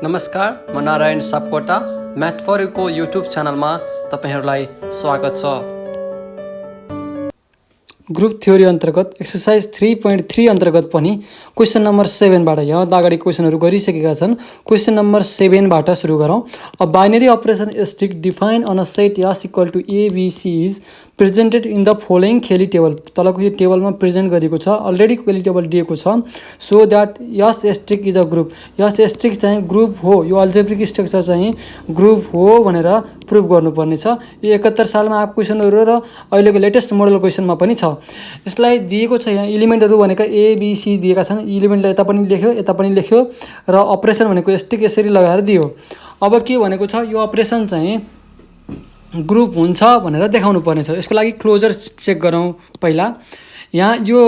नमस्कार, म Narayan Sapkota math for युको युट्युब च्यानलमा तपाईहरुलाई स्वागत छ। ग्रुप थ्योरी अन्तर्गत एक्सरसाइज 3.3 अन्तर्गत पनि क्वेशन नम्बर 7 बाट यहाँ अगाडि क्वेशनहरु गरिसकेका छन्। क्वेशन नम्बर 7 बाट सुरु गरौँ। A binary operation asterisk define on a set S equal to ABC is presented in the following Cayley table. तलको यो टेबलमा प्रेजेन्ट गरेको छ, अलरेडी खेली टेबल दिएको छ। So that S asterisk is a group. S asterisk चाहिँ group हो, यो अल्जेब्रिक स्ट्रक्चर चाहिँ ग्रुप हो भनेर प्रुभ गर्नुपर्ने छ। यो 71 सालमा आएको क्वेशनहरु र अहिलेको लेटेस्ट मोडल क्वेशनमा पनि छ। यसलाई दिएको छ यहाँ एलिमेन्टहरु भनेको A B C दिएका छन्। एलिमेन्टलाई यता पनि लेख्यो, यता पनि लेख्यो र अपरेसन भनेको एस्टिक यसरी लगाएर दियो। अब के भनेको छ, यो अपरेसन चाहिँ ग्रुप हुन्छ भनेर देखाउनु पर्ने छ। यसको लागि क्लोजर चेक गरौँ। पहिला यहाँ यो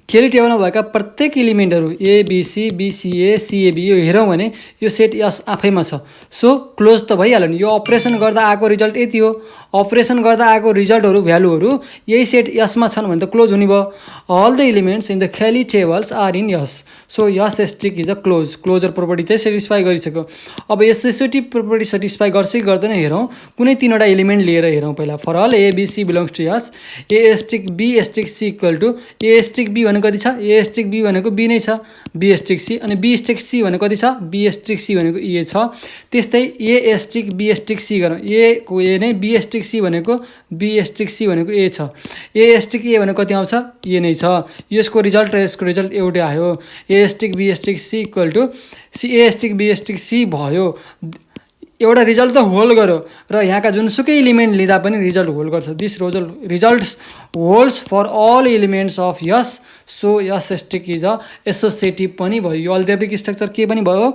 खेली टेबलमा भएका प्रत्येक एलिमेन्टहरु A B C B C A C A B यो हेरौँ भने यो सेट S आफैमा छ। सो क्लोज त भइहाल्यो नि। यो अपरेसन गर्दा आएको रिजल्ट यति हो। अपरेसन गर्दा आएको रिजल्टहरु भ्यालुहरु यही सेट S मा छन् भने त क्लोज हुने भयो। All the elements in the Cayley tables are in S। So S asterisk is a close. Closure property चाहिँ सेटिस्फाई गरिसक्यो। अब एसोसिएटिभ प्रोपर्टी सेटिस्फाई गर्छ कि गर्दैन हेरौँ। कुनै तीनवटा एलिमेन्ट लिएर हेरौँ पहिला। For all A B C belongs to S, A asterisk B asterisk C equal to A asterisk B भनेको कति छ? A एस्टिक B भनेको B नै छ, B एस्टिक C। अनि B एस्टिक C भनेको कति छ? B एस्टिक C भनेको A छ। त्यस्तै A asterisk B asterisk C गरौँ। A को A नै, B एस्टिक C भनेको B एस्टिक C भनेको A छ। A एस्टिक A भनेको कति आउँछ? A नै छ। यसको रिजल्ट र यसको रिजल्ट एउटै आयो। A asterisk B asterisk C equal to A asterisk B asterisk C भयो। एउटा रिजल्ट त होल्ड गर्यो र यहाँका जुनसुकै एलिमेन्ट लिँदा पनि रिजल्ट होल्ड गर्छ। This results holds for all elements of S। So S asterisk is a associative पनि भयो। यो अल्जेब्रिक स्ट्रक्चर के पनि भयो?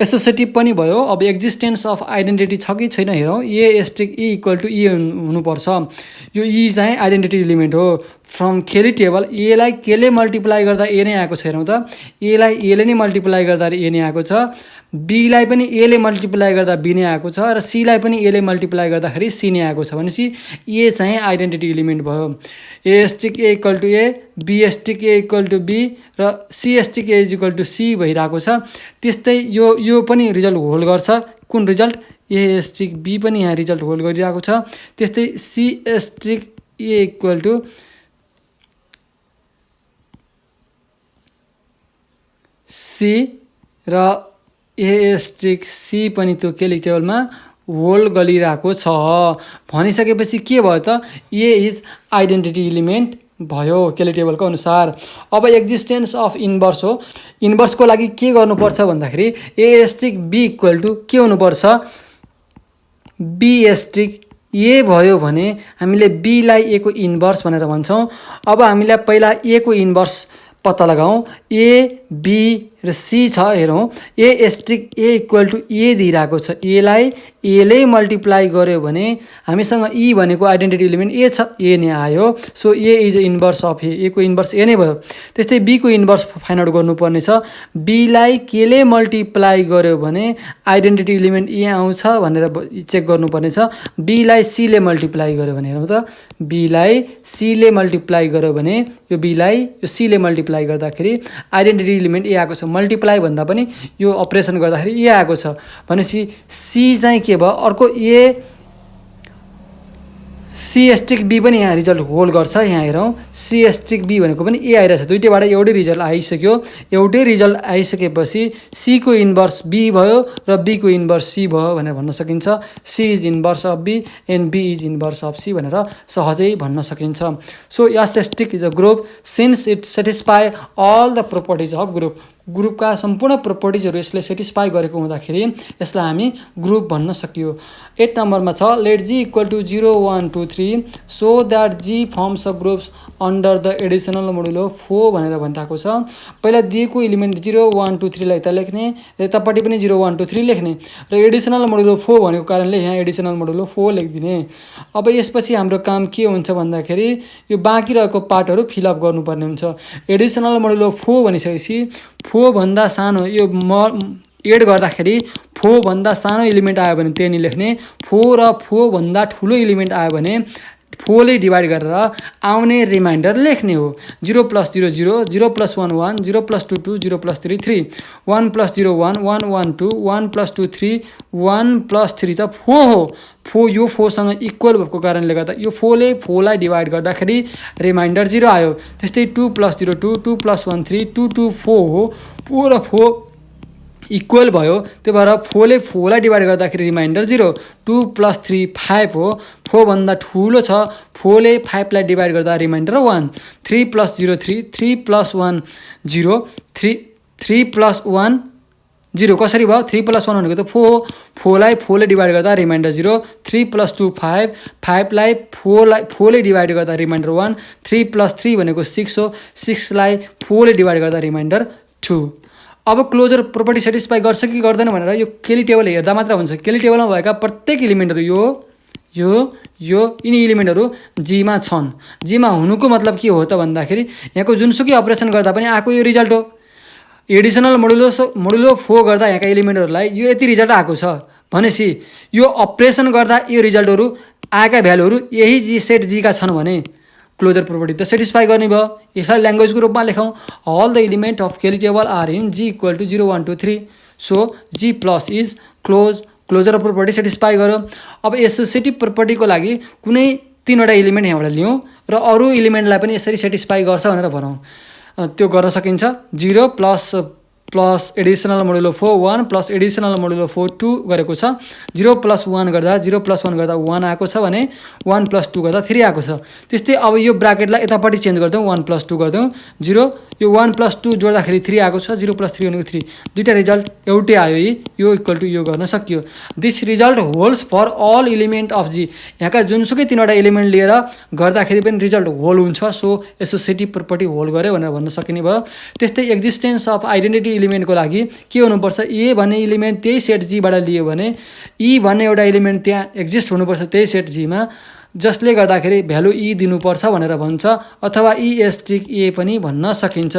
एसोसिएटिभ पनि भयो। अब एक्जिस्टेन्स अफ आइडेन्टिटी छ कि छैन हेरौँ। A asterisk E equal to E हुनुपर्छ। यो E चाहिँ आइडेन्टिटी एलिमेन्ट हो। फ्रम खेली टेबल A लाई K ले मल्टिप्लाई गर्दा A नै आएको छ हेरौँ त। A लाई A ले नै मल्टिप्लाई गर्दा A नै आएको छ। B लाई पनि A ले मल्टिप्लाई गर्दा B नै आएको छ र C लाई पनि A ले मल्टिप्लाई गर्दाखेरि C नै आएको छ। भनेपछि A चाहिँ आइडेन्टिटी एलिमेन्ट भयो। A asterisk A equal to A, B asterisk A equal to B र C asterisk A equal to C भइरहेको छ। त्यस्तै यो पनि रिजल्ट होल्ड गर्छ। कुन रिजल्ट? A एस्टिक B पनि यहाँ रिजल्ट होल्ड गरिरहेको छ। त्यस्तै C asterisk A equal to C र A एस्टिक C पनि त्यो खेली टेबलमा होल्ड गरिरहेको छ। भनिसकेपछि के भयो त? A इज आइडेन्टिटी एलिमेन्ट भयो खेली टेबलको अनुसार। अब एक्जिस्टेन्स अफ इन्भर्स हो। इन्भर्सको लागि के गर्नुपर्छ भन्दाखेरि A asterisk B equal to के हुनुपर्छ? B एस्टिक A भयो भने हामीले B लाई A को इन्भर्स भनेर भन्छौँ। अब हामीलाई पहिला A को इन्भर्स पत्ता लगाऊ। A B र C छ हेरौँ। A asterisk A equal to A दिइरहेको छ। A लाई A ले मल्टिप्लाई गर्यो भने हामीसँग E भनेको आइडेन्टिटी एलिमेन्ट A छ, A नै आयो। So A is inverse of A को इन्भर्स A नै भयो। त्यस्तै B को इन्भर्स फाइन्ड आउट गर्नुपर्ने छ। B लाई K ले मल्टिप्लाई गर्यो भने आइडेन्टिटी एलिमेन्ट A आउँछ भनेर चेक गर्नुपर्ने छ। B लाई C ले मल्टिप्लाई गर्यो भने हेरौँ त। B लाई C ले मल्टिप्लाई गर्यो भने यो B लाई यो C ले मल्टिप्लाई गर्दाखेरि आइडेन्टिटी एलिमेन्ट A आएको छ। मल्टिप्लाई भन्दा पनि यो अपरेसन गर्दाखेरि A आएको छ। भनेपछि C चाहिँ के भयो? अर्को C एस्टिक B पनि यहाँ रिजल्ट होल्ड गर्छ। यहाँ हेरौँ C एस्टिक B भनेको पनि A आइरहेछ। दुईटैबाट एउटै रिजल्ट आइसक्यो। एउटै रिजल्ट आइसकेपछि C को इन्भर्स B भयो र B को इन्भर्स C भयो भनेर भन्न सकिन्छ। C is inverse of B and B is inverse of C भनेर सहजै भन्न सकिन्छ। So S asterisk is a group since it satisfy all the properties of group. ग्रुपका सम्पूर्ण प्रोपर्टिजहरु यसले सेटिस्फाई गरेको हुँदाखेरि यसलाई हामी ग्रुप भन्न सकियो। 8 नम्बरमा छ let G equal to 0 1 2 3 so that G forms a groups under the additional modulo 4 भनेर भनिरहेको छ। पहिला दिएको एलिमेन्ट 0 1 2 3 लाई यता लेख्ने र यतापट्टि पनि 0 1 2 3 लेख्ने र एडिसनल मोडुलो 4 भनेको कारणले यहाँ एडिसनल मोडुलो 4 लेखिदिने। अब यसपछि हाम्रो काम के हुन्छ भन्दाखेरि यो बाँकी रहेको पार्टहरु फिलअप गर्नुपर्ने हुन्छ। एडिसनल मोडुलो 4 भनिसकेपछि 4 भन्दा सानो यो एड गर्दाखेरि 4 भन्दा सानो एलिमेन्ट आयो भने 10 लेख्ने। 4 र 4 भन्दा ठुलो एलिमेन्ट आयो भने 4ले डिभाइड गरेर आउने रिमाइन्डर लेख्ने हो। 0 + 0 0, 0 + 1 1, 0 + 2 2, 0 + 3 3, 1 + 0 1, 1 1 2, 1 + 2 3, 1 + 3 त 4 हो। 4 यो 4 सँग इक्वल भएको कारणले गर्दा यो 4ले 4लाई डिभाइड गर्दाखेरि रिमाइन्डर 0 आयो। त्यस्तै 2 + 0 2, 2 + 1 3, 2 2 4 हो। 4 र 4 इक्वल भयो, त्यही भएर 4ले 4लाई डिभाइड गर्दाखेरि रिमाइन्डर 0। 2 + 3 5 हो। 4 भन्दा ठुलो छ, 4ले 5लाई डिभाइड गर्दा रिमाइन्डर 1। 3 + 0 3, 3 + 1 0, 3 + 1 0 कसरी भयो? 3 + 1 भनेको त 4 हो। 4लाई 4ले डिभाइड गर्दा रिमाइन्डर 0। 3 + 2 5, 5लाई 4ले डिभाइड गर्दा रिमाइन्डर 1। 3 + 3 भनेको 6 हो। 6लाई 4ले डिभाइड गर्दा रिमाइन्डर 2। अब क्लोजर प्रोपर्टी सेटिस्फाई गर्छ कि गर्दैन भनेर यो केली टेबल हेर्दा मात्र हुन्छ। केली टेबलमा भएका प्रत्येक इलिमेन्टहरू यो यिनी इलिमेन्टहरू जीमा छन्। जीमा हुनुको मतलब के हो त भन्दाखेरि यहाँको जुनसुकै अपरेसन गर्दा पनि आएको यो रिजल्ट हो। एडिसनल मोडुलो 4 गर्दा यहाँका इलिमेन्टहरूलाई यो यति रिजल्ट आएको छ भनेपछि यो अपरेसन गर्दा यो रिजल्टहरू आएका भ्यालुहरू यही जी सेट जीका छन् भने क्लोजर प्रोपर्टी त सेटिस्फाई गर्ने भयो। यसलाई ल्याङ्ग्वेजको रूपमा लेखौँ। All the element of Cayley table are in G = 0 1 2 3, so G plus is closure property satisfy गर्यो। अब एसोसिएटिभ प्रोपर्टीको लागि कुनै 3वटा इलिमेन्ट यहाँबाट लियौँ र अरू इलिमेन्टलाई पनि यसरी सेटिस्फाई गर्छ भनेर भनौँ। त्यो गर्न सकिन्छ। 0 plus additional modulo 4 1 plus additional modulo 4 2 गरेको छ। 0 + 1 गर्दा 1 आएको छ भने 1 + 2 गर्दा 3 आएको छ। त्यस्तै अब यो ब्राकेटलाई यतापट्टि चेन्ज गरिदिउँ, 1 + 2 गरिदिउँ। 0 यो 1 + 2 जोड्दाखेरि 3 आएको छ। 0 + 3 भनेको 3। दुईवटा रिजल्ट एउटै आयो। यो इक्वल टु यो गर्न सकियो। This result holds for all element of G. यहाँका जुनसुकै 3वटा इलिमेन्ट लिएर गर्दाखेरि पनि रिजल्ट होल हुन्छ। सो एसोसिएटिभ प्रोपर्टी होल्ड गर्यो भनेर भन्न सकिने भयो। त्यस्तै एक्जिस्टेन्स अफ आइडेन्टिटी इलिमेन्टको लागि के हुनुपर्छ? ए भन्ने इलिमेन्ट त्यही सेट जीबाट लियो भने ई भन्ने एउटा इलिमेन्ट त्यहाँ एक्जिस्ट हुनुपर्छ त्यही सेट जीमा, जसले गर्दाखेरि भ्यालु ई दिनुपर्छ भनेर भन्छ। अथवा ई एस्टिक ए पनि भन्न सकिन्छ।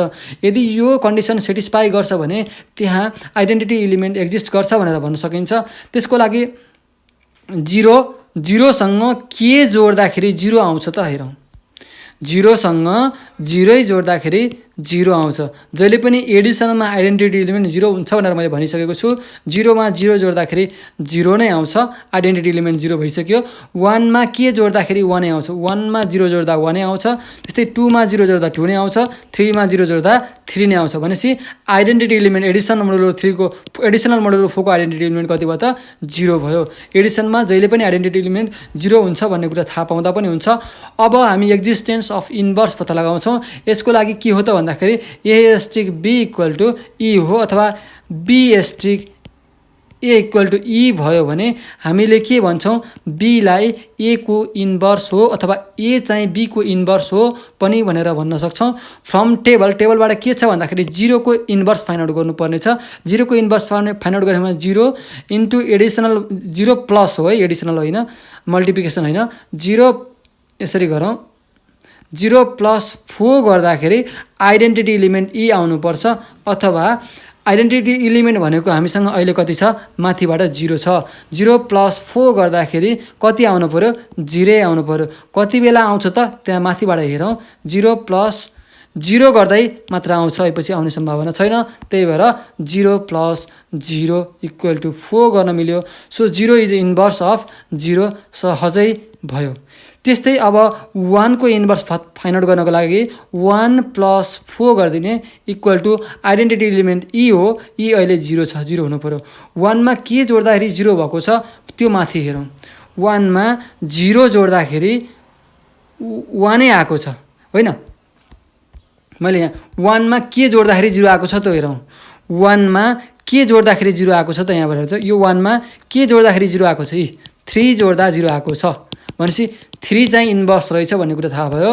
यदि यो कन्डिसन सेटिस्फाई गर्छ भने त्यहाँ आइडेन्टिटी इलिमेन्ट एक्जिस्ट गर्छ भनेर भन्न सकिन्छ। त्यसको लागि 0सँग के जोड्दाखेरि 0 आउँछ त हेरौँ। 0सँग 0 जोड्दाखेरि 0 आउँछ। जहिले पनि एडिसनमा आइडेन्टिटी इलिमेन्ट 0 हुन्छ भनेर मैले भनिसकेको छु। 0मा 0 जोड्दाखेरि 0 नै आउँछ, आइडेन्टिटी इलिमेन्ट 0 भइसक्यो। 1मा के जोड्दाखेरि 1 नै आउँछ, 1मा 0 जोड्दा 1 नै आउँछ। त्यस्तै 2मा 0 जोड्दा 2 नै आउँछ। 3मा 0 जोड्दा 3 नै आउँछ। भनेपछि आइडेन्टिटी इलिमेन्ट एडिसनल मोडुलो 4को आइडेन्टिटी इलिमेन्ट कति भयो त? 0 भयो। एडिसनमा जहिले पनि आइडेन्टिटी इलिमेन्ट 0 हुन्छ भन्ने कुरा थाहा पाउँदा पनि हुन्छ। अब हामी एक्जिस्टेन्स अफ इन्भर्स पत्ता लगाउँछौँ। यसको लागि के हो त भन्दाखेरि a asterisk b equal to e हो, अथवा b asterisk a equal to e भयो भने हामीले के भन्छौँ? बीलाई ए को इन्भर्स हो अथवा ए चाहिँ बी को इन्भर्स हो पनि भनेर भन्न सक्छौँ। फ्रम टेबलबाट के छ भन्दाखेरि 0 को इन्भर्स फाइन्ड आउट गर्नुपर्ने छ। 0 को इन्भर्स फाइन्ड आउट गरेमा 0 इन्टु एडिसनल 0 प्लस हो है, एडिसनल होइन, मल्टिप्लिकेसन होइन। 0 यसरी गरौँ। 0 + 4 गर्दाखेरि आइडेन्टिटी इलिमेन्ट ई आउनुपर्छ। अथवा आइडेन्टिटी इलिमेन्ट भनेको हामीसँग अहिले कति छ? माथिबाट 0 छ। 0 + 4 गर्दाखेरि कति आउनु पऱ्यो? 0 आउनु पऱ्यो। कति बेला आउँछ त? त्यहाँ माथिबाट हेरौँ। 0 + 0 गर्दै मात्र आउँछ, पछि आउने सम्भावना छैन। त्यही भएर 0 + 0 = 4 गर्न मिल्यो। सो 0 इज इन्भर्स अफ 0 सहजै भयो। त्यस्तै अब 1 को इन्भर्स फाइन्ड आउट गर्नको लागि 1 + 4 गरिदिने इक्वल टु आइडेन्टिटी इलिमेन्ट ई हो। ई अहिले 0 छ, 0 हुनु पऱ्यो। 1मा के जोड्दाखेरि 0 भएको छ त्यो माथि हेरौँ। 1मा 0 जोड्दाखेरि 1 नै आएको छ होइन। मैले यहाँ 1मा के जोड्दाखेरि 0 आएको छ त हेरौँ। 1मा के जोड्दाखेरि 0 आएको छ त यहाँबाट हेर्छ। यो 1मा के जोड्दाखेरि 0 आएको छ? 3 जोड्दा 0 आएको छ भनेपछि 3 चाहिँ इन्भर्स रहेछ भन्ने कुरा थाहा भयो।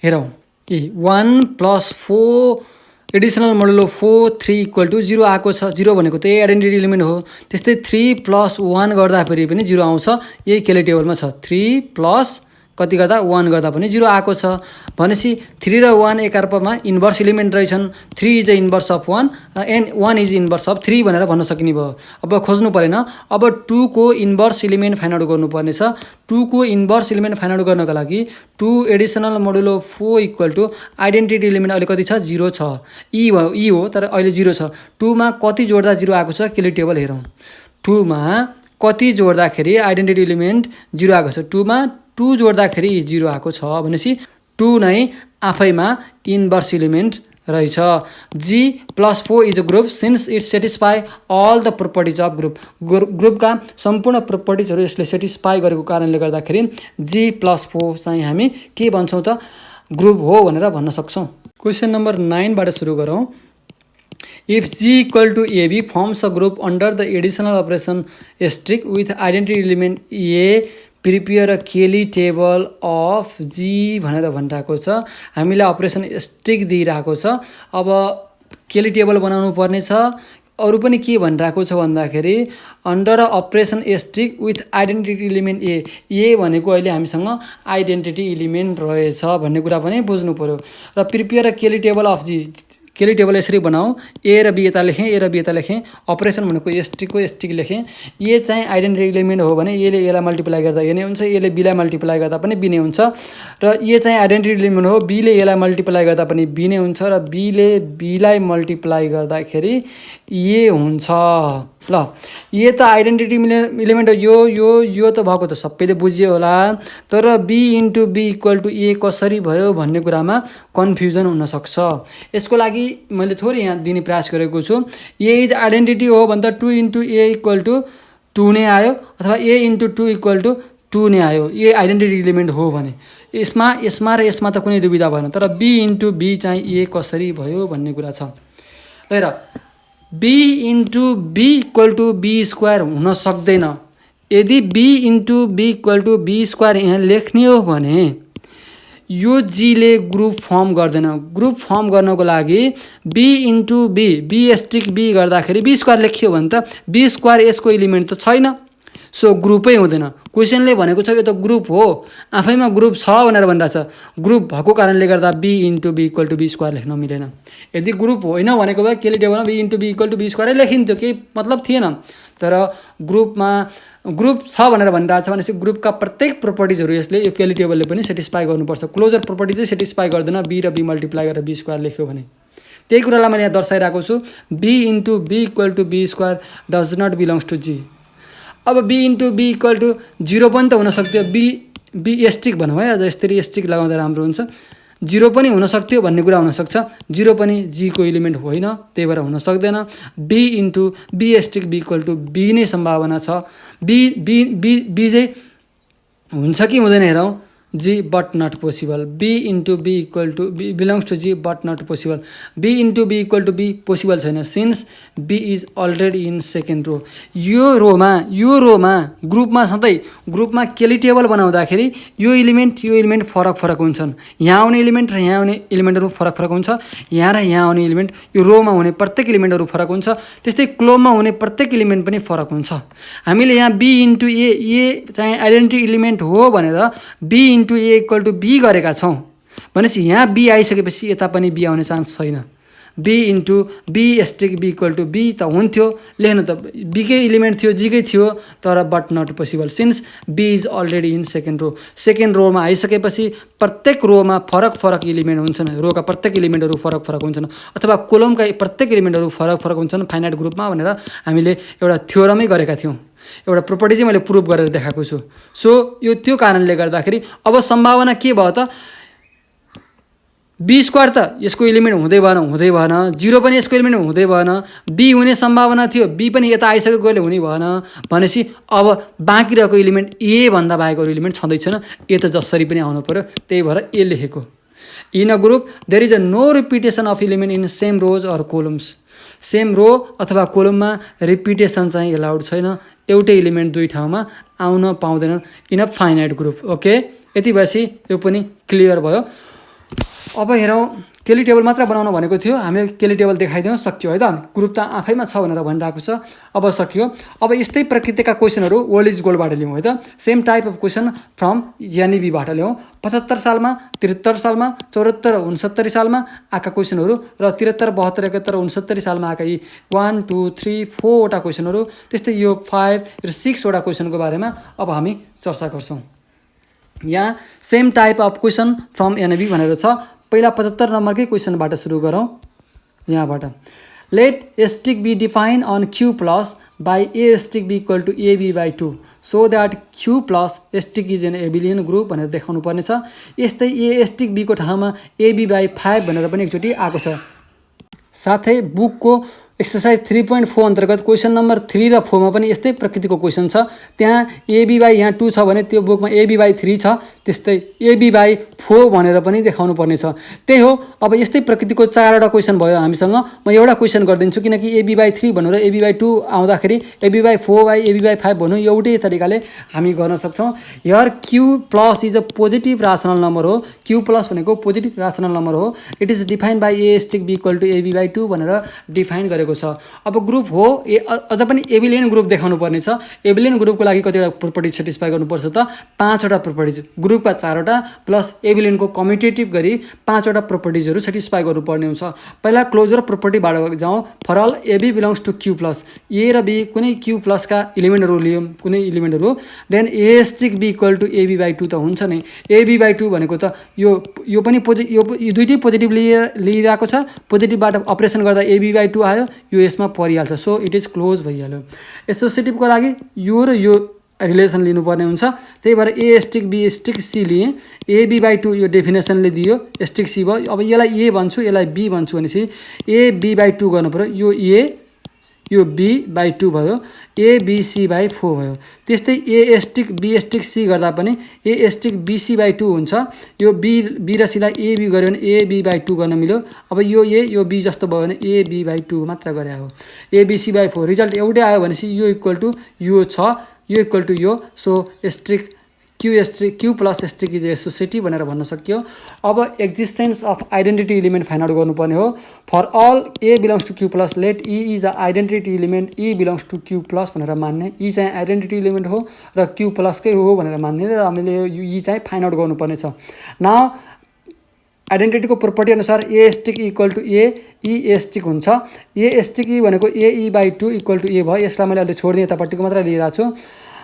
हेरौँ। 1 + 4 एडिसनल मोडुलो 4 3 = 0 आएको छ। 0 भनेको त आइडेन्टिटी इलिमेन्ट हो। त्यस्तै 3 + 1 गर्दाखेरि पनि 0 आउँछ। यही केली टेबलमा छ। 3 + कति गर्दा 1 गर्दा पनि 0 आएको छ भनेपछि 3 र 1 एकअर्कामा इन्भर्स एलिमेन्ट रहेछन् 3 is the inverse of 1 and 1 is inverse of 3 भनेर भन्न सकिने भयो अब खोज्नु परेन अब 2 को इन्भर्स एलिमेन्ट फाइन्ड आउट गर्नुपर्नेछ 2 को इन्भर्स एलिमेन्ट फाइन्ड आउट गर्नको लागि 2 additional modulo 4 equal to identity element अहिले कति छ 0 छ ई हो तर अहिले 0 छ 2 मा कति जोड्दा 0 आएको छ केली टेबल हेरौँ 2 मा कति जोड्दाखेरि आइडेन्टिटी एलिमेन्ट 0 आएको छ 2 मा 2 जोड्दाखेरि 0 आएको छ भनेपछि 2 नै आफैमा इन्भर्स एलिमेन्ट रहेछ G plus 4 is a group since it satisfy all the properties of group ग्रुपका सम्पूर्ण प्रोपर्टिजहरू यसले सेटिस्फाई गरेको कारणले गर्दाखेरि G plus 4 चाहिँ हामी के भन्छौँ त ग्रुप हो भनेर भन्न सक्छौँ क्वेशन नम्बर 9 बाट सुरु गरौँ If G equal to AB forms a group under the additional operation * with identity element A prepare a Kelly table of G भनेर भनिरहेको छ हामीलाई अपरेसन स्ट्रिक दिइरहेको छ अब केली टेबल बनाउनु पर्ने छ अरु पनि के भनिरहेको छ भन्दाखेरि under operation asterisk with identity element a भनेको अहिले हामीसँग आइडेन्टिटी एलिमेन्ट रहेछ भन्ने कुरा पनि बुझ्नु पर्यो र प्रिपेयर केली टेबल अफ जी केली टेबल यसरी बनाऊ ए र बी यता लेखेँ ए र बी यता लेखेँ अपरेसन भनेको एसटीको एसटी लेखेँ ए चाहिँ आइडेन्टिटी एलिमेन्ट हो भने एले एलाई मल्टिप्लाई गर्दा ए नै हुन्छ एले बीलाई मल्टिप्लाई गर्दा पनि बी नै हुन्छ र ए चाहिँ आइडेन्टिटी एलिमेन्ट हो बीले एलाई मल्टिप्लाई गर्दा पनि बी नै हुन्छ र बीले बीलाई मल्टिप्लाई गर्दाखेरि ए हुन्छ ल ए त आइडेन्टिटी एलिमेन्ट हो यो त भएको त सबैले बुझियो होला तर b into be equal to a कसरी भयो भन्ने कुरामा कन्फ्युजन हुनसक्छ यसको लागि मैले थोरै यहाँ दिने प्रयास गरेको छु ए इज आइडेन्टिटी हो भन्दा 2 इन्टु ए इक्वल टु 2 नै आयो अथवा ए इन्टु 2 इक्वल टु 2 नै आयो ए आइडेन्टिटी एलिमेन्ट हो भने यसमा र यसमा त कुनै दुविधा भएन तर बी इन्टु बी चाहिँ ए कसरी भयो भन्ने कुरा छ हेर B into be equal to be square हुन सक्दैन यदि B into be equal to be square यहाँ लेख्ने हो भने यो जीले ग्रुप फर्म गर्दैन ग्रुप फर्म गर्नको लागि B into be asterisk B गर्दाखेरि बी स्क्वायर लेखियो भने त बी स्क्वायर यसको एलिमेन्ट त छैन सो ग्रुपै हुँदैन क्वेसनले भनेको छ यो त ग्रुप हो आफैमा ग्रुप छ भनेर भनिरहेछ ग्रुप भएको कारणले गर्दा b into be equal to be square लेख्न मिलेन यदि ग्रुप होइन भनेको भए केली टेबलमा b into be equal to be square लेखिन्थ्यो केही मतलब थिएन तर ग्रुपमा ग्रुप छ भनेर भनिरहेछ भनेपछि ग्रुपका प्रत्येक प्रोपर्टिजहरू यसले यो केली टेबलले पनि सेटिस्फाई गर्नुपर्छ क्लोजर प्रोपर्टी चाहिँ सेटिस्फाई गर्दैन बी र बी मल्टिप्लाई गरेर बी स्क्वायर लेख्यो भने त्यही कुरालाई मैले यहाँ दर्शाइरहेको छु b into be equal to be square does not belongs to G अब b into be equal to 0 पनि त हुन सक्थ्यो बी स्ट्रिक भनौँ है अझ यसरी स्ट्रिक लगाउँदा राम्रो हुन्छ 0 पनि हुन सक्थ्यो भन्ने कुरा हुनसक्छ 0 पनि जीको एलिमेन्ट होइन त्यही भएर हुन सक्दैन b into be asterisk be equal to b नै सम्भावना छ बी चाहिँ हुन्छ कि हुँदैन हेरौँ जी but not possible b into be equal to b belongs to G but not possible b into be equal to b पोसिबल छैन since be is already in second row यो रोमा ग्रुपमा सधैँ ग्रुपमा केली टेबल बनाउँदाखेरि यो एलिमेन्ट फरक हुन्छन् यहाँ आउने एलिमेन्ट र यहाँ आउने एलिमेन्टहरू फरक हुन्छ यहाँ र यहाँ आउने एलिमेन्ट यो रोमा हुने प्रत्येक एलिमेन्टहरू फरक हुन्छ त्यस्तै क्लोममा हुने प्रत्येक एलिमेन्ट पनि फरक हुन्छ हामीले यहाँ बी इन्टु ए चाहिँ आइडेन्टिटी एलिमेन्ट हो भनेर B into A equal to B गरेका छौँ भनेपछि यहाँ बी आइसकेपछि यता पनि बी आउने चान्स छैन B into be asterisk be equal to B त हुन्थ्यो लेख्न त बीकै एलिमेन्ट थियो जीकै थियो तर but not possible since be is already in second रोमा आइसकेपछि प्रत्येक रोमा फरक एलिमेन्ट हुन्छन् रोका प्रत्येक एलिमेन्टहरू फरक हुन्छन् अथवा कोलमका प्रत्येक एलिमेन्टहरू फरक हुन्छन् फाइनाइट ग्रुपमा भनेर हामीले एउटा थ्योरमै गरेका थियौँ एउटा प्रोपर्टी चाहिँ मैले प्रुभ गरेर देखाएको छु सो यो त्यो कारणले गर्दाखेरि अब सम्भावना के भयो त बी स्क्वायर त यसको एलिमेन्ट हुँदै भएन 0 पनि यसको एलिमेन्ट हुँदै भएन बी हुने सम्भावना थियो बी पनि यता आइसकेकोले हुने भएन भनेपछि अब बाँकी रहेको एलिमेन्ट ए भन्दा बाहेक अरू एलिमेन्ट छँदैछन् ए त जसरी पनि आउनु पर्यो त्यही भएर ए लेखेको in a group there is a no repetition of element in same rows or columns same row अथवा कोलममा रिपिटेसन चाहिँ एलाउड छैन एउटै एलिमेन्ट दुई ठाउँमा आउन पाउँदैन in a finite group okay यति भएपछि यो पनि क्लियर भयो अब हेरौँ केली टेबल मात्र बनाउनु भनेको थियो, हामीले केली टेबल देखाइदियौँ, सक्यो है त। ग्रुप त आफैमा छ भनेर भनिरहेको छ, अब सक्यो। अब यस्तै प्रकृतिका क्वेसनहरू ओल्ड इज गोल्डबाट ल्याउँ है त। Same type of question from एनइबीबाट ल्याउँ। 75 सालमा, 73 सालमा, 74 69 सालमा आएका क्वेसनहरू र 73 72 71 69 सालमा आएका यी 1 2 3 4 वटा क्वेसनहरू, त्यस्तै यो 5 र 6 वटा क्वेसनको बारेमा अब हामी चर्चा गर्छौँ। यहाँ same type of question from NEB भनेर छ। पहिला 75 नम्बरकै क्वेसनबाट सुरु गरौँ। यहाँबाट let asterisk be define on Q plus by A stick be equal to AB by 2 so that Q plus asterisk is an abelian group भनेर देखाउनु पर्नेछ। यस्तै ए स्टिक बीको ठाउँमा एबी बाई 5 भनेर पनि एकचोटि आएको छ। साथै बुकको एक्सर्साइज 3.4 अन्तर्गत क्वेसन नम्बर 3 र 4 मा पनि यस्तै प्रकृतिको क्वेसन छ। त्यहाँ एबी बाई यहाँ 2 छ भने त्यो बुकमा एबी बाई 3 छ, त्यस्तै एबी बाई 4 भनेर पनि देखाउनु पर्नेछ। त्यही हो, अब यस्तै प्रकृतिको 4वटा क्वेसन भयो हामीसँग। म एउटा क्वेसन गरिदिन्छु, किनकि एबी बाई 3 भन्नु र एबी बाई 2 आउँदाखेरि a b by 4 by a b by 5 भन्नु एउटै तरिकाले हामी गर्न सक्छौँ। Here Q plus is a positive rational number हो। क्यू प्लस भनेको पोजिटिभ रासनल नम्बर हो। It is define by A stick be equal to AB by 2 भनेर डिफाइन गरेको छ। अब ग्रुप हो, अझ पनि एबिलियन ग्रुप देखाउनु पर्ने छ। एबिलियन ग्रुपको लागि कतिवटा प्रोपर्टी सेटिस्फाई गर्नुपर्छ त? 5वटा प्रोपर्टिज। ग्रुपका 4वटा प्लस एबिलियनको कम्युटेटिभ गरी 5वटा प्रोपर्टिजहरू सेटिस्फाई गर्नुपर्ने हुन्छ। पहिला क्लोजर प्रोपर्टीबाट जाउँ। For all a b belongs to Q plus, a र बी कुनै क्यू प्लसका इलिमेन्टहरू लियौँ, कुनै इलिमेन्टहरू, then a stick be equal to AB by 2 त हुन्छ नै। एबी बाई 2 भनेको त यो पनि यो दुइटै पोजिटिभ लिइरहेको छ। पोजिटिभबाट अपरेसन गर्दा एबी बाई 2 आयो, यो यसमा परिहाल्छ। सो इट इज क्लोज भइहाल्यो। एसोसिएटिभको लागि यो र यो रिलेसन लिनुपर्ने हुन्छ। त्यही भएर A stick B asterisk C लिए। एबी बाई 2 यो डेफिनेसनले दियो, स्टिक सी भयो। अब यसलाई ए भन्छु, यसलाई बी भन्छु भनेपछि ए बी बाई 2 गर्नु पऱ्यो। यो ए, यो बी बाई 2 भयो, ए बी सी बाई 4 भयो। त्यस्तै A stick B asterisk C गर्दा पनि ए स्टिक बीसी बाई 2 हुन्छ। यो बी र सीलाई ए बी गऱ्यो भने ए बी बाई 2 गर्न मिल्यो। अब यो ए यो बी जस्तो भयो भने ए बी बाई 2 मात्र गरे हो। A b c by 4 result एउटै आयो भनेपछि यो इक्वल टु यो छ, यो इक्वल टु यो। So asterisk Q plus asterisk is associative भनेर भन्न सकियो। अब existence of identity element find out गर्नुपर्ने हो। For all a belongs to Q plus let e is a identity element, e belongs to Q plus भनेर मान्ने। ई चाहिँ identity element हो र क्यू प्लसकै हो भनेर मान्ने र हामीले यो ई चाहिँ फाइन्ड आउट गर्नुपर्ने छ। नाउ आइडेन्टिटीको प्रोपर्टी अनुसार A asterisk equal to A, E asterisk हुन्छ। ए स्टिक ई भनेको A E by 2 equal to A भयो। यसलाई मैले अहिले छोडिदिएँ, यतापट्टिको मात्र लिइरहेको छु।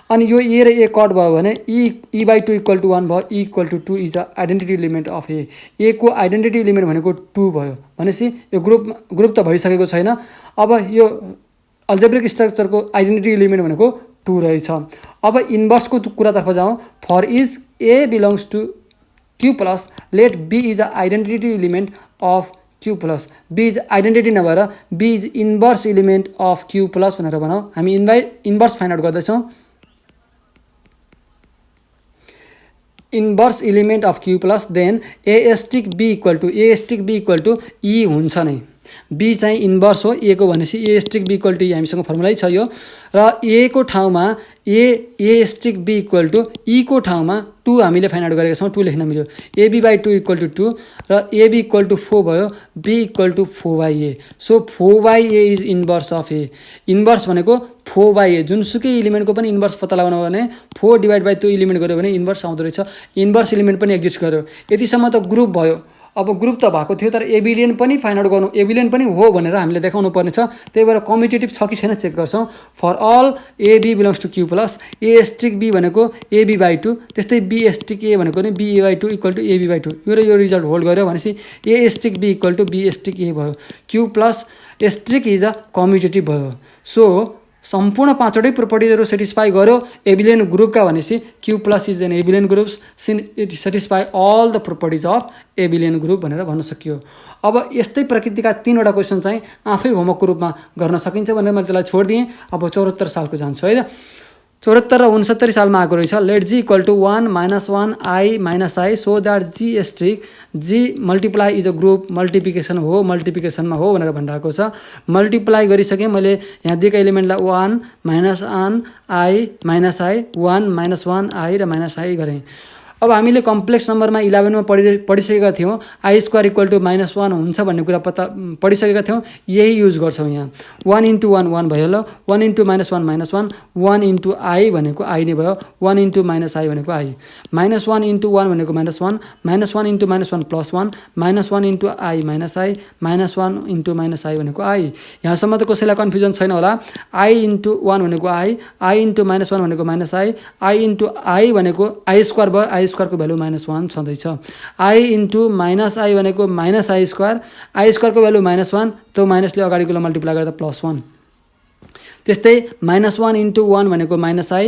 अनि यो ए र ए कट भयो भने ई बाई 2 इक्वल टु 1 भयो। E equal to 2 is a identity element of a. A को आइडेन्टिटी इलिमेन्ट भनेको 2 भयो भनेपछि यो ग्रुप त भइसकेको छैन। अब यो अल्जेब्रिक स्ट्रक्चरको आइडेन्टिटी इलिमेन्ट भनेको 2 रहेछ। अब इन्भर्सको कुरातर्फ जाउँ। For is a belongs to Q plus let b is a identity element of Q plus. B is identity नभएर b is inverse element of Q plus भनेर भनौँ। हामी इन्भर्स फाइन्ड आउट गर्दैछौँ। Inverse element of Q plus then a stick be equal to e हुन्छ नै। B चाहिँ inverse हो a को भनेपछि a stick be equal to e हामीसँग फर्मुलै छ यो। र ए को ठाउँमा a stick be equal to e को ठाउँमा 2 हामीले फाइन्ड आउट गरेका छौँ। 2 लेख्न मिल्यो। एबी बाई 2 इक्वल टु 2 र एबी इक्वल टु 4 भयो। B equal to 4 by A. So 4 by A is inverse of A. Inverse भनेको 4 बाई ए। जुनसुकै इलिमेन्टको पनि इन्भर्स पत्ता लगाउनु भने 4 डिभाइड बाई त्यो इलिमेन्ट गऱ्यो भने इन्भर्स आउँदो रहेछ। इन्भर्स इलिमेन्ट पनि एक्जिस्ट गर्यो। यतिसम्म त ग्रुप भयो। अब ग्रुप त भएको थियो, तर एबिलियन पनि फाइन्ड आउट गर्नु, एबिलियन पनि हो भनेर हामीले देखाउनु पर्ने छ। त्यही भएर कम्युटेटिभ छ कि छैन चेक गर्छौँ। For all A B belongs to Q plus a stick b भनेको एबी बाई 2, त्यस्तै बी स्टिक ए भनेको नि b a by 2 equal to AB by 2। यो र यो रिजल्ट होल्ड गर्यो भनेपछि a stick be equal to b stick a भयो। Q plus star is a commutative भयो। सो सम्पूर्ण 5वटै प्रोपर्टिजहरू सेटिस्फाई गर्यो एबिलियन ग्रुपका भनेपछि Q plus is an abelian groups since it satisfy all the properties of abelian group भनेर भन्न सकियो। अब यस्तै प्रकृतिका 3वटा क्वेसन चाहिँ आफै होमवर्कको रूपमा गर्न सकिन्छ भनेर मैले त्यसलाई छोडिदिएँ। अब 74 सालको जान्छु है त। 74 र 69 सालमा आएको रहेछ। Let G equal to 1 - 1 I minus I so that G star G multiply is a group multiplication हो, मल्टिप्लिकेसनमा हो भनेर भनिरहेको छ। मल्टिप्लाई गरिसकेँ मैले यहाँ दिएका एलिमेन्टलाई 1 - 1 आई माइनस आई 1 - 1 आई र माइनस आई गरेँ। अब हामीले कम्प्लेक्स नम्बरमा 11 मा पढिसकेका थियौँ आई स्क्वायर इक्वल टु -1 हुन्छ भन्ने कुरा पढिसकेका थियौँ। यही युज गर्छौँ यहाँ। 1 × 1 1 भयो ल, 1 × -1 -1, 1 × आई भनेको आई नै भयो, 1 × -i भनेको आई, -1 × 1 भनेको -1, -1 × -1 +1, -1 × i -i, -1 × -i भनेको आई। यहाँसम्म त कसैलाई कन्फ्युजन छैन होला। i × 1 भनेको i, i × -1 भनेको -i, i × i भनेको i स्क्वायर भयो, i स्क्वायरको भ्यालु -1 छँदैछ। i × -i भनेको -i स्क्वायर, i स्क्वायरको भ्यालु -1, त्यो माइनसले अगाडिकोलाई मल्टिप्लाई गर्दा +1। त्यस्तै -1 × 1 भनेको -i,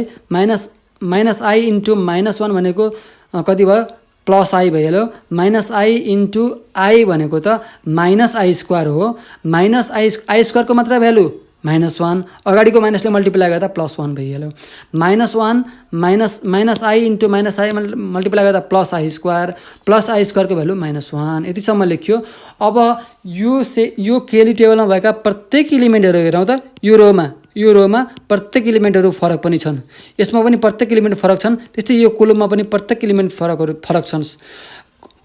-i × -1 भनेको कति भयो, +i भइहाल्यो। -i × i भनेको त -i स्क्वायर हो, -i स्क्वायरको मात्र भ्यालु -1, अगाडिको माइनसले मल्टिप्लाई गर्दा +1 भइहाल्यो। -1 -i × -i मल्टिप्लाई गर्दा +i स्क्वायर, +i स्क्वायरको भ्यालु -1, यतिसम्म लेखियो। अब यो केली टेबलमा भएका प्रत्येक इलिमेन्टहरू हेरौँ त। यो रोमा प्रत्येक इलिमेन्टहरू फरक पनि छन्, यसमा पनि प्रत्येक इलिमेन्ट फरक छन्, त्यस्तै यो कोलममा पनि प्रत्येक इलिमेन्ट फरक छन्।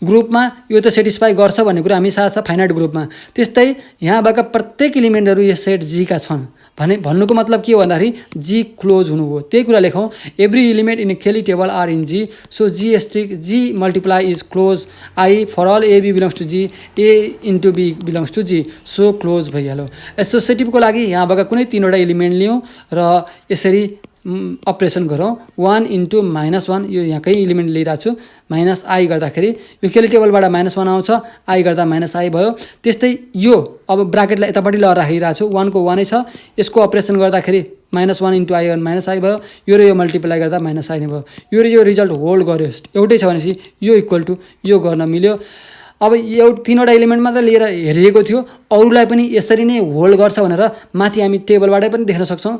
ग्रुपमा यो त सेटिस्फाई गर्छ भन्ने कुरा हामी थाहा छ फाइनाइट ग्रुपमा। त्यस्तै यहाँ भएका प्रत्येक इलिमेन्टहरू यो सेट जी का छन् भन्नुको मतलब के हो भन्दाखेरि जी क्लोज हुनु हो, त्यही कुरा लेखौँ। Every element in Cayley table are in G, so G star G multiply is closed I for all A B belongs to G, A into B belongs to G, so closed भइहाल्यो। एसोसिएटिभको लागि यहाँ भएका कुनै 3वटा element लियौँ र यसरी operation गरौँ। 1 × -1 यो यहाँकै इलिमेन्ट लिइरहेको छु, -i गर्दाखेरि यो केली टेबलबाट -1 आउँछ, i गर्दा -i भयो। त्यस्तै यो अब ब्राकेटलाई यतापट्टि लगाएर राखिरहेको छु, 1 को 1 नै छ, यसको अपरेसन गर्दाखेरि -1 × i -i भयो, यो र यो मल्टिप्लाई गर्दा -i नै भयो। यो र यो रिजल्ट होल्ड गर्यो एउटै छ भनेपछि यो इक्वल टु यो गर्न मिल्यो। अब यो 3वटा इलिमेन्ट मात्र लिएर हेरिएको थियो, अरूलाई पनि यसरी नै होल्ड गर्छ भनेर माथि हामी टेबलबाटै पनि देख्न सक्छौँ।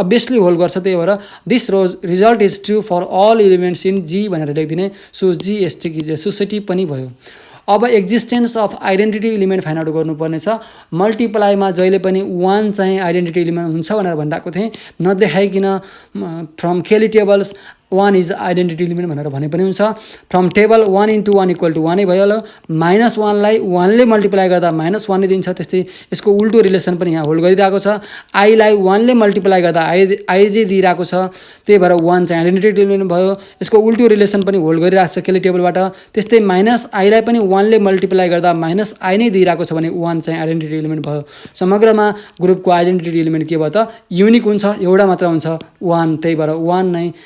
अभियसली होल्ड गर्छ, त्यही भएर this result is true for all elements in G भनेर लेखिदिने। So G stick is associative पनि भयो। अब existence of identity element find out गर्नुपर्ने छ। मल्टिप्लाईमा जहिले पनि 1 चाहिँ आइडेन्टिटी इलिमेन्ट हुन्छ भनेर भनिरहेको थिएँ, नदेखाइकन फ्रम केली टेबल्स 1 इज आइडेन्टिटी इलिमेन्ट भनेर भने पनि हुन्छ। फ्रम टेबल 1 × 1 इक्वल टु 1 नै भइहाल्यो। -1 लाई 1 ले मल्टिप्लाई गर्दा -1 नै दिन्छ, त्यस्तै यसको उल्टो रिलेसन पनि यहाँ होल्ड गरिरहेको छ। i लाई 1 ले मल्टिप्लाई गर्दा i जे दिइरहेको छ, त्यही भएर 1 चाहिँ आइडेन्टिटी इलिमेन्ट भयो। यसको उल्टो रिलेसन पनि होल्ड गरिरहेको छ केली टेबलबाट। त्यस्तै -i लाई पनि 1 ले मल्टिप्लाई गर्दा -i नै दिइरहेको छ भने 1 चाहिँ आइडेन्टिटी इलिमेन्ट भयो। समग्रमा ग्रुपको आइडेन्टिटी इलिमेन्ट के भयो त, युनिक हुन्छ, एउटा मात्र हुन्छ 1, त्यही भएर 1 नै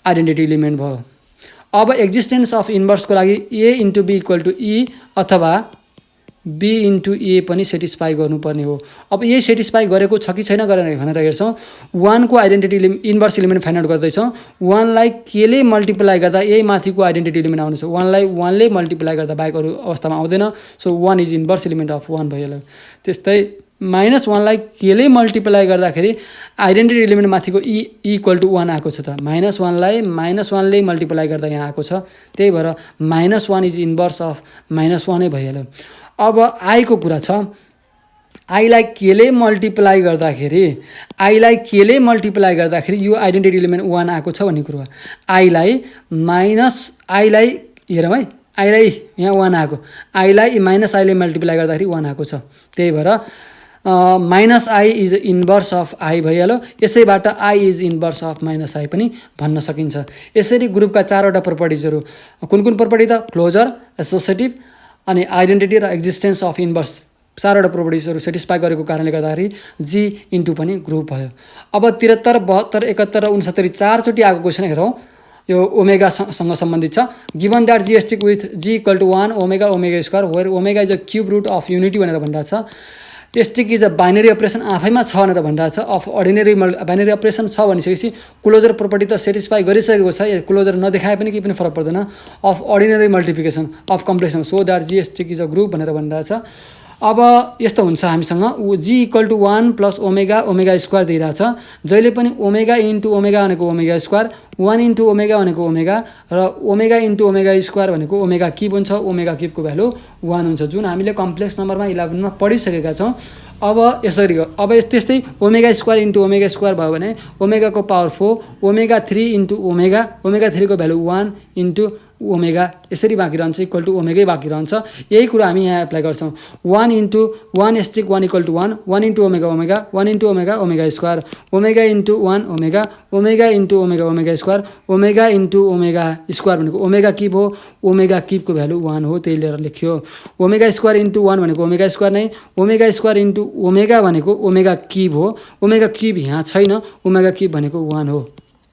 आइडेन्टिटी इलिमेन्ट भयो। अब एक्जिस्टेन्स अफ इन्भर्सको लागि a × b = e अथवा b × a पनि सेटिस्फाई गर्नुपर्ने हो। अब ए सेटिस्फाई गरेको छ कि छैन भनेर हेर्छौँ। 1 को identity inverse element find out गर्दैछौँ। 1 लाई के ले मल्टिप्लाई गर्दा ए माथिको आइडेन्टिटी इलिमेन्ट आउँछ, 1 लाई 1 ले मल्टिप्लाई गर्दा बाहेक अरू अवस्थामा आउँदैन। So 1 is inverse element of 1 भइहाल्यो। त्यस्तै -1 लाई के ले मल्टिप्लाई गर्दाखेरि आइडेन्टिटी इलिमेन्ट माथिको e = 1 आएको छ त, -1 लाई -1 ले मल्टिप्लाई गर्दा यहाँ आएको छ, त्यही भएर -1 इज इन्भर्स अफ -1 नै भइहाल्यो। अब i को कुरा छ। i लाई के ले मल्टिप्लाई गर्दाखेरि यो आइडेन्टिटी इलिमेन्ट 1 आएको छ भन्ने कुरो हो। i लाई हेरौँ है, i लाई यहाँ 1 आएको, i लाई -i ले मल्टिप्लाई गर्दाखेरि 1 आएको छ, त्यही भएर -i is inverse of i भइहाल्यो। यसैबाट i is inverse of -i पनि भन्न सकिन्छ। यसरी ग्रुपका 4वटा प्रपर्टिजहरू कुन प्रपर्टी त, क्लोजर, एसोसिएटिभ अनि आइडेन्टिटी र एक्जिस्टेन्स अफ इन्भर्स 4वटा प्रपर्टिजहरू सेटिस्फाई गरेको कारणले गर्दाखेरि जी इन्टु पनि ग्रुप भयो। अब 73, 72, 71 र 69 4चोटि आएको क्वेसन हेरौँ। यो ओमेगासँग सम्बन्धित छ। Given that G star with G = 1 omega square where omega is a cube root of unity भनेर भनिरहेको छ। Star is a binary operation आफैमा छ भनेर भनिरहेको छ। अफ बाइनरी अपरेसन छ भनिसकेपछि क्लोजर प्रपर्टी त सेटिस्फाई गरिसकेको छ, क्लोजर नदेखाए पनि केही पनि फरक पर्दैन। Of ordinary multiplication of complexion so that G stick is a group भनेर भनिरहेको छ। अब यस्तो हुन्छ हामीसँग जी = 1 + ओमेगा स्क्वायर दिइरहेछ। जहिले पनि ओमेगा × ओमेगा भनेको ओमेगा स्क्वायर, 1 × ओमेगा भनेको ओमेगा र ओमेगा × ओमेगा स्क्वायर भनेको ओमेगा क्युब हुन्छ। ओमेगा क्युबको भ्यालु 1 हुन्छ, जुन हामीले कम्प्लेक्स नम्बरमा 11 मा पढिसकेका छौँ। अब यसरी हो। अब त्यस्तै ओमेगा स्क्वायर × ओमेगा स्क्वायर भयो भने ओमेगाको पावर 4, ओमेगा 3 × ओमेगा 3 को भ्यालु 1 × ओमेगा यसरी बाँकी रहन्छ इक्वल टु ओमेगै बाँकी रहन्छ। यही कुरा हामी यहाँ एप्लाई गर्छौँ। 1 into 1 star 1 equal to 1, 1 into omega omega, 1 into omega omega square, omega into 1 omega, omega into omega omega square, omega into omega square भनेको ओमेगा किब हो, ओमेगा किबको भ्यालु 1 हो, त्यही लिएर लेख्यो। ओमेगा स्क्वायर इन्टु 1 भनेको omega square नै, omega square into omega भनेको ओमेगा किब हो, ओमेगा किब यहाँ छैन, ओमेगा किब भनेको 1 हो।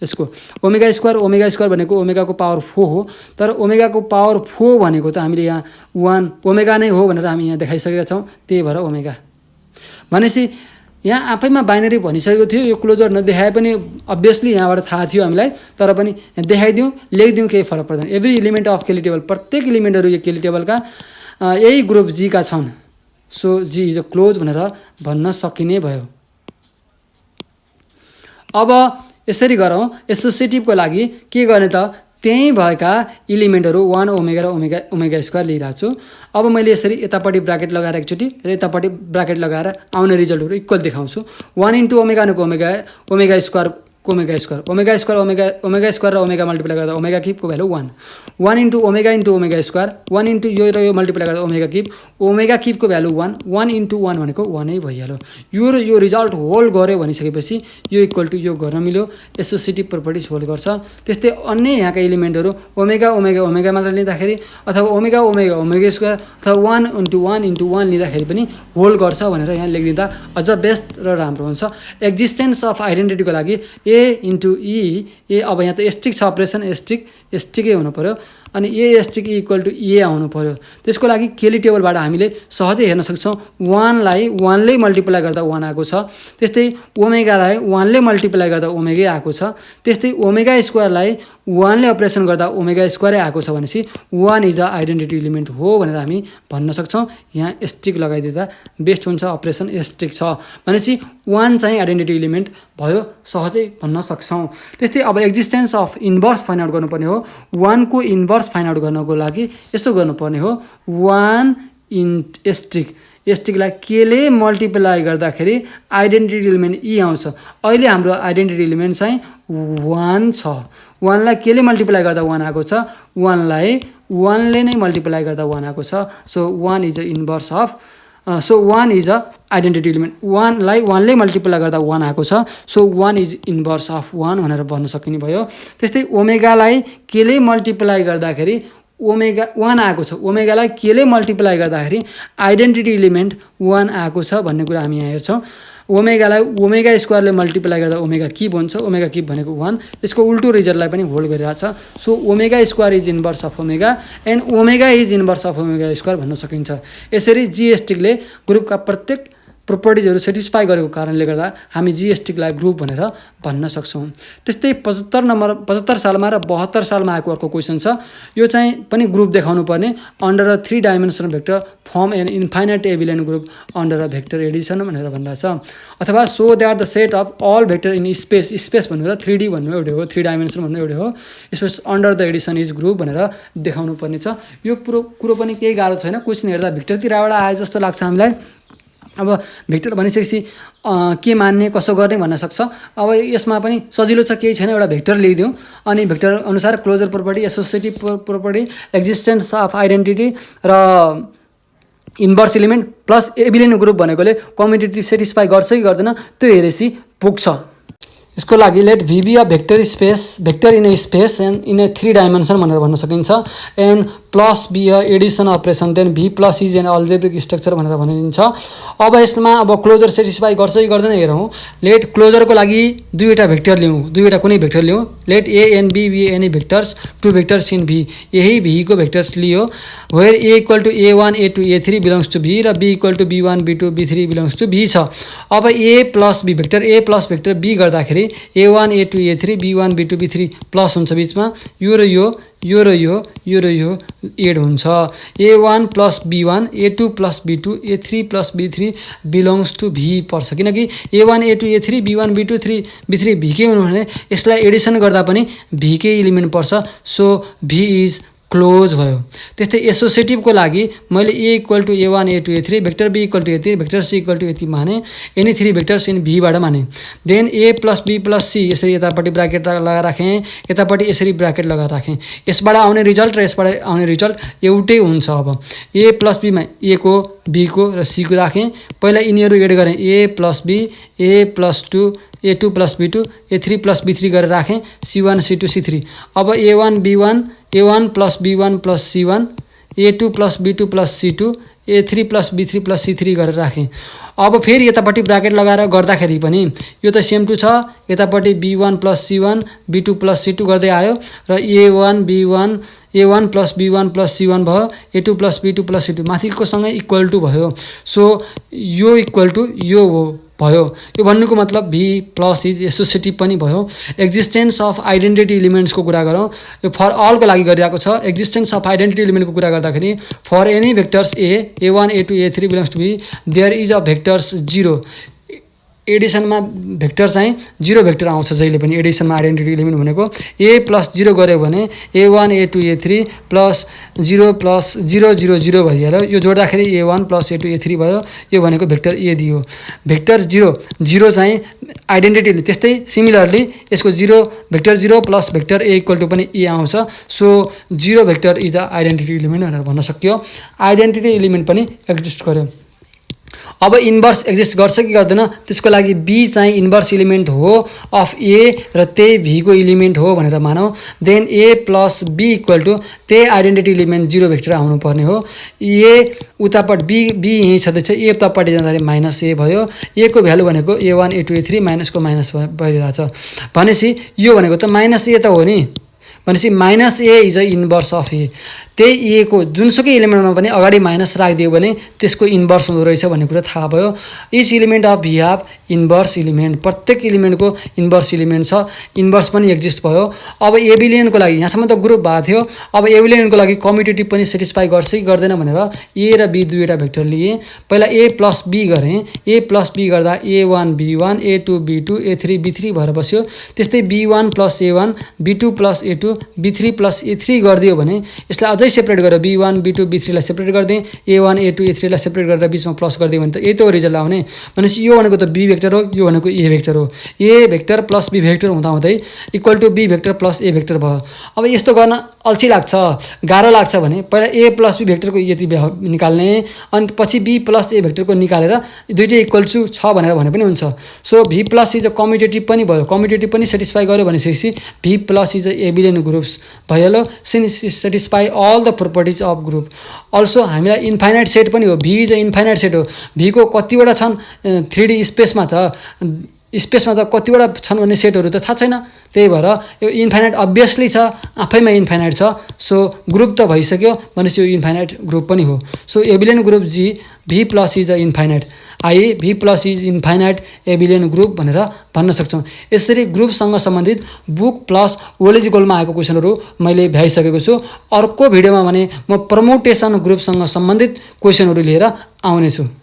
यसको ओमेगा स्क्वायर भनेको ओमेगाको पावर 4 हो, तर ओमेगाको पावर 4 भनेको त हामीले यहाँ 1 ओमेगा नै हो भनेर हामी यहाँ देखाइसकेका छौँ, त्यही भएर ओमेगा। भनेपछि यहाँ आफैमा बाइनरी भनिसकेको थियो, यो क्लोजर नदेखाए पनि अभियसली यहाँबाट थाहा थियो हामीलाई, तर पनि देखाइदिउँ लेखिदिउँ केही फरक पर्दैन। Every element of Cayley table, प्रत्येक इलिमेन्टहरू यो केली टेबलका यही ग्रुप जी का छन्, so G is a closed भनेर भन्न सकिने भयो। अब यसरी गरौँ, एसोसिएटिभको लागि के गर्ने त, त्यहीँ भएका इलिमेन्टहरू 1 ओमेगा र ओमेगा स्क्वायर लिइरहेको छु। अब मैले यसरी यतापट्टि ब्राकेट लगाएर एकचोटि र यतापट्टि ब्राकेट लगाएर आउने रिजल्टहरू इक्वल देखाउँछु। 1 इन्टु ओमेगा भनेको ओमेगा स्क्वायर ओमेगा स्क्वायर र ओमेगा मल्टिप्लाई गर्दा ओमेगा किबको value 1 into omega square, 1 into यो र यो मल्टिप्लाई गर्दा ओमेगा किबको भ्यालु 1 इन्टु 1 भनेको 1 नै भइहाल्यो। यो र यो रिजल्ट होल गऱ्यो भनिसकेपछि यो इक्वल टु यो गर्न मिल्यो, एसोसिएटिभ प्रोपर्टिज होल्ड गर्छ। त्यस्तै अन्य यहाँका इलिमेन्टहरू ओमेगा मात्र लिँदाखेरि अथवा ओमेगा स्क्वायर अथवा 1 इन्टु 1 लिँदाखेरि पनि होल्ड गर्छ भनेर यहाँ लेखिदिँदा अझ बेस्ट र राम्रो हुन्छ। एक्जिस्टेन्स अफ आइडेन्टिटीको लागि ए इन्टु ए, अब यहाँ त एस्टिक छ अपरेसन, एस्टिकै हुनु पऱ्यो, अनि ए एस्टिक इक्वल टु ए आउनु पऱ्यो। त्यसको लागि केली टेबलबाट हामीले सहजै हेर्न सक्छौँ, 1लाई 1ले मल्टिप्लाई गर्दा 1 आएको छ, त्यस्तै ओमेगालाई 1ले मल्टिप्लाई गर्दा ओमेगै आएको छ, त्यस्तै ओमेगा स्क्वायरलाई 1ले अपरेसन गर्दा ओमेगा स्क्वायरै आएको छ भनेपछि 1 इज अ आइडेन्टिटी इलिमेन्ट हो भनेर हामी भन्न सक्छौँ। यहाँ एस्टिक लगाइदिँदा बेस्ट हुन्छ, अपरेसन एस्टिक छ भनेपछि 1 चाहिँ आइडेन्टिटी इलिमेन्ट भयो, सहजै भन्न सक्छौँ। त्यस्तै अब existence of inverse find out गर्नुपर्ने हो। 1 को इन्भर्स फाइन्ड आउट गर्नको लागि यस्तो गर्नुपर्ने हो, 1 एस्टिकलाई केले मल्टिप्लाई गर्दाखेरि आइडेन्टिटी इलिमेन्ट ई आउँछ। अहिले हाम्रो आइडेन्टिटी इलिमेन्ट चाहिँ 1 छ, 1लाई केले मल्टिप्लाई गर्दा 1 आएको छ, 1लाई 1ले नै मल्टिप्लाई गर्दा 1 आएको छ, so 1 is a inverse of, so 1 is a identity element. 1लाई 1ले मल्टिप्लाई गर्दा 1 आएको छ, सो 1 इज इन्भर्स अफ 1 भनेर भन्न सकिने भयो। त्यस्तै ओमेगालाई केले मल्टिप्लाई गर्दाखेरि ओमेगा 1 आएको छ, ओमेगालाई केले मल्टिप्लाई गर्दाखेरि आइडेन्टिटी इलिमेन्ट 1 आएको छ भन्ने कुरा हामी यहाँ हेर्छौँ। ओमेगालाई ओमेगा स्क्वायरले मल्टिप्लाई गर्दा ओमेगा किब हुन्छ, ओमेगा किब भनेको 1, यसको उल्टो रिजल्टलाई पनि होल्ड गरिरहेको छ, so omega square is inverse of omega and omega is inverse of omega square भन्न सकिन्छ। यसरी जिएसटिकले ग्रुपका प्रत्येक प्रोपर्टिजहरू सेटिस्फाई गरेको कारणले गर्दा हामी जिएसटिकलाई ग्रुप भनेर भन्न सक्छौँ। त्यस्तै 75 सालमा र 72 सालमा आएको अर्को क्वेसन छ, यो चाहिँ पनि ग्रुप देखाउनु पर्ने, under a 3 dimensional vector form an infinite abelian group under a vector addition भनेर भनिरहेको छ। अथवा so that the set of all vector in space भन्नु त 3D भन्नु एउटै हो, 3 डाइमेन्सन भन्नु एउटै हो, space under the Edison is group भनेर देखाउनु पर्ने छ। यो कुरो पनि केही गाह्रो छैन, क्वेसन हेर्दा भिक्टरतिरबाट आए जस्तो लाग्छ हामीलाई। अब भेक्टर भनिसकेपछि के मान्ने कसो गर्ने भन्न सक्छ। अब यसमा पनि सजिलो छ, केही छैन, एउटा भेक्टर लेखिदिउँ अनि भेक्टर अनुसार closure property, associative property, existence of identity र inverse element plus abelian group भनेकोले कम्युटेटिभ सेटिस्फाई गर्छ कि गर्दैन त्यो हेरेपछि पुग्छ। यसको लागि let V be a vector in a space and in a 3 dimension भनेर भन्न सकिन्छ, and plus be a addition operation, then V plus is an algebraic structure भनेर भनिन्छ। अब यसमा अब क्लोजर सेटिस्फाई गर्छ कि गर्दैन हेरौँ। लेट क्लोजरको लागि दुईवटा भेक्टर लिउँ, दुईवटा कुनै भेक्टर लिउँ, let a and b be any vectors, 2 vectors in V, यही भीको भेक्टर्स लियो, where a equal to A1 A2 A3 belongs to V र b equal to B1 B2 B3 belongs to V छ। अब a plus b vector b गर्दाखेरि A1 A2 A3 B1 B2 B3 plus हुन्छ बिचमा, यो र यो add हुन्छ, A1 plus B1 A2 plus B2 A3 plus B3 belongs to V पर्छ, किनकि A1 A2 A3 B1 B2 B3 भीकै हुनु भने यसलाई एडिसन गर्दा पनि भीकै इलिमेन्ट पर्छ, सो भी इज क्लोज भयो। त्यस्तै एसोसिएटिभको लागि मैले a equal to A1 A2 A3 vector b equal to यति भेक्टर सी इक्वल टु यति माने एनी थ्री भेक्टर्स इन भीबाट माने। देन ए प्लस बी प्लस सी यसरी यतापट्टि ब्राकेट लगाएर राखेँ, यतापट्टि यसरी ब्राकेट लगाएर राखेँ। यसबाट आउने रिजल्ट र यसबाट आउने रिजल्ट एउटै हुन्छ। अब ए प्लस बीमा ए को बी को र सी को राखेँ। पहिला यिनीहरू एड गरेँ a plus b a plus two A2 plus B2 A3 plus B3 गरेर राखेँ C1 C2 C3। अब A1 B1 A1 plus B1 plus C1 A2 plus B2 plus C2 A3 plus B3 plus C3 गरेर राखेँ। अब फेरि यतापट्टि bracket लगाएर गर्दाखेरि पनि यो त सेम टु छ, यतापट्टि B1 plus C1 B2 plus C2 गर्दै आयो र A1 B1 A1 plus B1 plus C1 भयो, A2 plus B2 plus C2 माथिको सँगै इक्वल टु भयो। सो यो इक्वल टु यो हो भयो। यो भन्नुको मतलब भी प्लस इज एसोसिएटिभ पनि भयो। एक्जिस्टेन्स अफ आइडेन्टिटी इलिमेन्ट्सको कुरा गरौँ, यो फर अलको लागि गरिरहेको छ। एक्जिस्टेन्स अफ आइडेन्टिटी इलिमेन्टको कुरा गर्दाखेरि for any vectors A1 A2 A3 belongs to b there is a vectors 0। एडिसनमा भेक्टर चाहिँ 0 भेक्टर आउँछ जहिले पनि। एडिसनमा आइडेन्टिटी इलिमेन्ट भनेको ए प्लस 0 गऱ्यो भने A1 A2 A3 plus 0 plus 0 0 0 भइहाल्यो। यो जोड्दाखेरि A1 प्लस A2 A3 भयो। यो भनेको भेक्टर ए दियो। भेक्टर 0 0 चाहिँ आइडेन्टिटी। त्यस्तै सिमिलरली यसको 0 vector 0 plus vector A equal to पनि ए आउँछ। So 0 vector is the identity element भनेर भन्न सकियो। आइडेन्टिटी इलिमेन्ट पनि एक्जिस्ट गर्यो। अब इन्भर्स एक्जिस्ट गर्छ कि गर्दैन त्यसको लागि बी चाहिँ इन्भर्स इलिमेन्ट हो अफ ए र त्यही भीको इलिमेन्ट हो भनेर मानौँ। Then A plus B equal to त्यही आइडेन्टिटी इलिमेन्ट 0 भेक्टर आउनुपर्ने हो। ए उतापट्टि बी यहीँ छँदैछ, ए उतापट्टि जाँदाखेरि माइनस ए भयो। ए को भ्यालु भनेको A1 A2 A3 माइनसको माइनस भइरहेछ। भनेपछि यो भनेको त माइनस ए त हो नि। भनेपछि minus a is a inverse of a. त्यही ए को जुनसुकै इलिमेन्टमा पनि अगाडि माइनस राखिदियो भने त्यसको इन्भर्स हुँदो रहेछ भन्ने कुरा थाहा भयो। Each element of V have inverse element. प्रत्येक इलिमेन्टको इन्भर्स इलिमेन्ट छ, इन्भर्स पनि एक्जिस्ट भयो। अब एबिलियनको लागि यहाँसम्म त ग्रुप भएको थियो। अब एबिलियनको लागि कम्युटेटिभ पनि सेटिस्फाई गर्छ कि गर्दैन भनेर ए र बी दुईवटा भेक्टर लिए। पहिला ए प्लस बी गरेँ। ए प्लस बी गर्दा A1 B1 A2 B2 A3 B3 भएर बस्यो। त्यस्तै B1 plus A1 B2 plus A2 B3 plus A3 गरिदियो भने यसलाई अझै सेपरेट गरेर B1 B2 B3 लाई सेपरेट गरिदिएँ। A1 A2 A3 लाई सेपरेट गरेर बिचमा प्लस गरिदियो भने त यही त हो रिजल्ट आउने। भनेपछि यो भनेको त बी भेक्टर हो, यो भनेको ए भेक्टर हो। A vector plus b vector हुँदाहुँदै equal to b vector plus a vector भयो। अब यस्तो गर्न अल्छी लाग्छ, गाह्रो लाग्छ भने पहिला ए प्लस बी भेक्टरको यति निकाल्ने, अनि पछि बी प्लस ए भेक्टरको निकालेर दुइटै इक्वल टु छ भनेर भने पनि हुन्छ। So V plus is a commutative पनि भयो। कम्युटेटिभ पनि सेटिस्फाई गर्यो भनेपछि V plus is a abelian groups भइहाल्यो। Satisfy all the properties of group. Also हामीलाई इन्फाइनाइट सेट पनि हो। V is a infinite set हो। भीको कतिवटा छन् 3D स्पेसमा त कतिवटा छन् भन्ने सेटहरू त थाहा छैन। त्यही भएर यो इन्फाइनाइट अभियसली छ, आफैमा इन्फाइनाइट छ। सो ग्रुप त भइसक्यो भनेपछि यो इन्फाइनाइट ग्रुप पनि हो। So abelian group G V plus is a infinite. I V plus is infinite abelian group भनेर भन्न सक्छौँ। यसरी ग्रुपसँग सम्बन्धित बुक प्लस ओल्ड इज गोल्डमा आएको क्वेसनहरू मैले भ्याइसकेको छु। अर्को भिडियोमा भने म प्रमोटेसन ग्रुपसँग सम्बन्धित क्वेसनहरू लिएर आउनेछु।